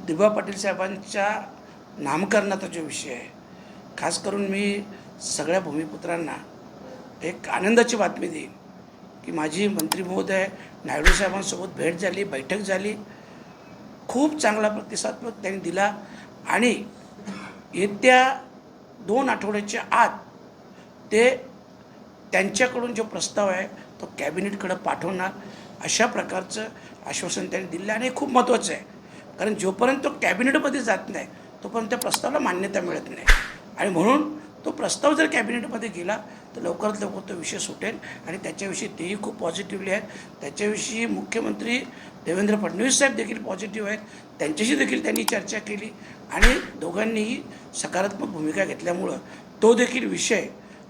दिबा पाटील साहेबांच्या नामकरणाचा जो विषय आहे, खास करून मी सगळ्या भूमिपुत्रांना एक आनंदाची बातमी देईन की माझी मंत्री महोदय नायडू साहेबांसोबत भेट झाली, बैठक झाली. खूप चांगला प्रतिसाद त्यांनी दिला आणि येत्या 2 आठवड्याच्या आत ते त्यांच्याकडून जो प्रस्ताव आहे तो कॅबिनेटकडे पाठवणार अशा प्रकारचं आश्वासन त्यांनी दिलं. आणि हे खूप महत्त्वाचं आहे, कारण जोपर्यंत तो कॅबिनेटमध्ये जात नाही तोपर्यंत त्या प्रस्तावाला मान्यता मिळत नाही. आणि म्हणून तो प्रस्ताव जर कॅबिनेटमध्ये गेला तर लवकरात लवकर तो विषय सुटेल. आणि त्याच्याविषयी तेही खूप पॉझिटिव्हली आहेत. त्याच्याविषयी मुख्यमंत्री देवेंद्र फडणवीस साहेब देखील पॉझिटिव्ह आहेत. त्यांच्याशी देखील त्यांनी चर्चा केली आणि दोघांनीही सकारात्मक भूमिका घेतल्यामुळं तो देखील विषय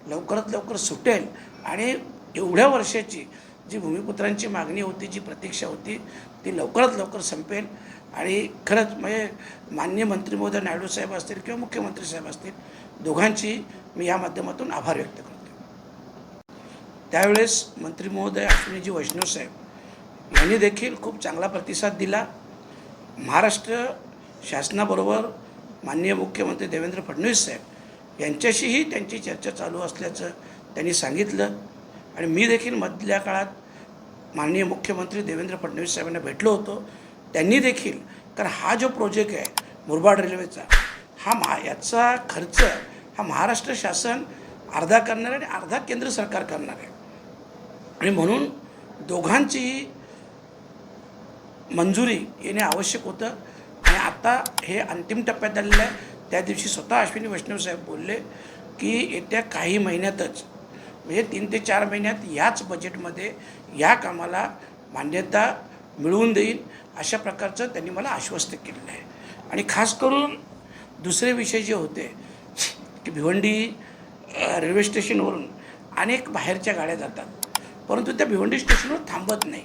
लवकरात लवकर सुटेल. आणि एवढ्या वर्षाची जी भूमिपुत्रांची मागणी होती, जी प्रतीक्षा होती, ती लवकरात लवकर संपेल. आणि खरंच म्हणजे माननीय मंत्री महोदय नायडू साहेब असतील किंवा मुख्यमंत्री साहेब असतील, दोघांची मी या माध्यमातून आभार व्यक्त करतो. त्यावेळेस मंत्री महोदय अश्विनीजी वैष्णव साहेब यांनी देखील खूप चांगला प्रतिसाद दिला. महाराष्ट्र शासनाबरोबर माननीय मुख्यमंत्री देवेंद्र फडणवीस साहेब यांच्याशीही त्यांची चर्चा चालू असल्याचं त्यांनी सांगितलं. आणि मी देखील मधल्या काळात माननीय मुख्यमंत्री देवेंद्र फडणवीस साहेबांना भेटलो होतो. त्यांनी देखील, कारण हा जो प्रोजेक्ट आहे मुरबाड रेल्वेचा, याचा खर्च हा महाराष्ट्र शासन अर्धा करणार आहे आणि अर्धा केंद्र सरकार करणार आहे. आणि म्हणून दोघांचीही मंजुरी येणे आवश्यक होतं. आणि आता हे अंतिम टप्प्यात आलेलं आहे. त्या दिवशी स्वतः अश्विनी वैष्णव साहेब बोलले की येत्या काही महिन्यातच, म्हणजे 3 ते 4 महिन्यात याच बजेटमध्ये या कामाला मान्यता मिळवून देईल अशा प्रकारचं त्यांनी मला आश्वस्त केलेलं आहे. आणि खास करून दुसरे विषय जे होते की भिवंडी रेल्वे स्टेशनवरून अनेक बाहेरच्या गाड्या जातात, परंतु त्या भिवंडी स्टेशनवर थांबत नाही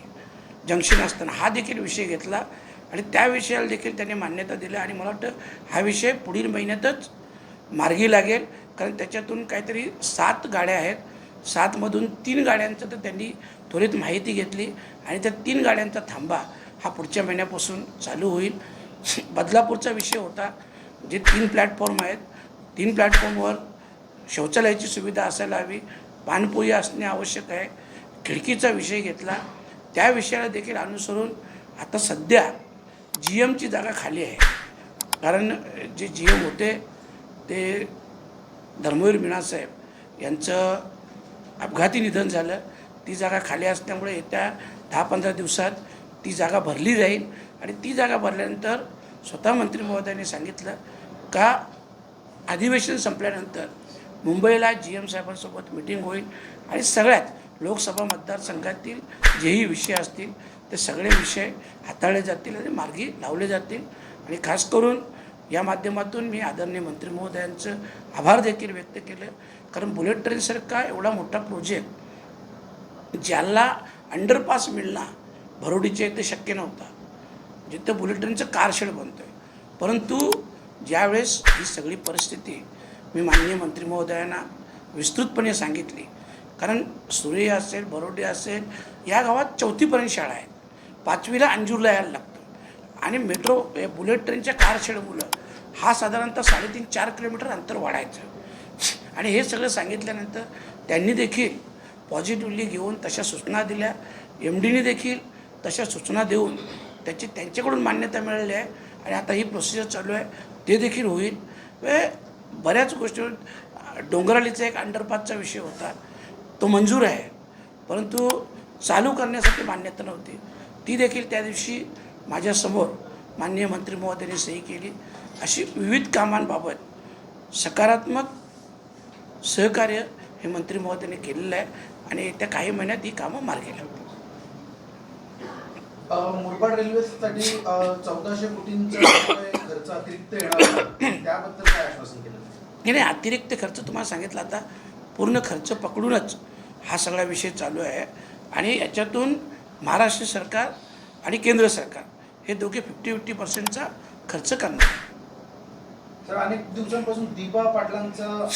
जंक्शन असताना, हा देखील विषय घेतला आणि त्या विषयाला देखील त्यांनी मान्यता दिली. आणि मला वाटतं हा विषय पुढील महिन्यातच मार्गी लागेल, कारण त्याच्यातून काहीतरी 7 गाड्या आहेत. 7मधून 3 गाड्यांचं तर त्यांनी त्वरित माहिती घेतली आणि त्या 3 गाड्यांचा थांबा हा पुढच्या महिन्यापासून चालू होईल. बदलापूरचा विषय होता, जे 3 प्लॅटफॉर्म आहेत, 3 प्लॅटफॉर्मवर शौचालयाची सुविधा असायला हवी, पाणपोई असणे आवश्यक आहे. खिडकीचा विषय घेतला, त्या विषयाला देखील अनुसरून आता सध्या GMची जागा खाली आहे. कारण जे GM होते ते धर्मवीर मीनासाहेब यांचं अपघाती निधन झालं. ती जागा खाली असल्यामुळे येत्या 10-15 दिवसात ती जागा भरली जाईल. आणि ती जागा भरल्यानंतर स्वतः मंत्री महोदयांनी सांगितलं का अधिवेशन संपल्यानंतर मुंबईला GM साहेबांसोबत मिटिंग होईल आणि सगळ्यात लोकसभा मतदारसंघातील जेही विषय असतील ते सगळे विषय हाताळले जातील आणि मार्गी लावले जातील. आणि खास करून या माध्यमातून मी आदरणीय मंत्री महोदयांचं आभार देखील व्यक्त केलं, कारण बुलेट ट्रेनसारखा एवढा मोठा प्रोजेक्ट ज्याला अंडरपास मिळणं भरोडीच्या इथे शक्य नव्हता, जिथं बुलेट ट्रेनचं कारशेड बनतो आहे. परंतु ज्यावेळेस ही सगळी परिस्थिती मी माननीय मंत्री महोदयांना विस्तृतपणे सांगितली, कारण सुरे असेल, भरोडी असेल, या गावात 4थीपर्यंत शाळा आहेत, 5वीला अंजूरला यायला लागतं. आणि मेट्रो बुलेट ट्रेनच्या कारशेडमुळं हा साधारणतः 3.5-4 किलोमीटर अंतर वाढायचं. आणि हे सगळं सांगितल्यानंतर त्यांनी देखील पॉझिटिव्हली घेऊन तशा सूचना दिल्या. MDने देखील तशा सूचना देऊन त्यांच्याकडून मान्यता मिळाली आहे. आणि आता ही प्रोसिजर चालू आहे, ते देखील होईल. बऱ्याच गोष्टी, डोंगरालीचा एक अंडरपासचा विषय होता, तो मंजूर आहे, परंतु चालू करण्यासाठी मान्यता नव्हती. ती देखील त्या दिवशी माझ्यासमोर माननीय मंत्री महोदयांनी सही केली. अशी विविध कामांबाबत सकारात्मक सहकार्य हे मंत्री महोदयांनी केलेलं आहे. आणि येत्या काही महिन्यात ही कामं मार्गी लागतील. मुरबाड रेल्वेसाठी 1400 कोटींचा खर्च अतिरिक्त येणार, त्याबद्दल काय आश्वासन केलं? नाही, अतिरिक्त खर्च तुम्हाला सांगितलं, आता पूर्ण खर्च पकडूनच हा सगळा विषय चालू आहे. आणि याच्यातून महाराष्ट्र सरकार आणि केंद्र सरकार हे दोघे 50-50% खर्च करणार. सर, अनेक दिवसांपासून दिबा पाटलांचा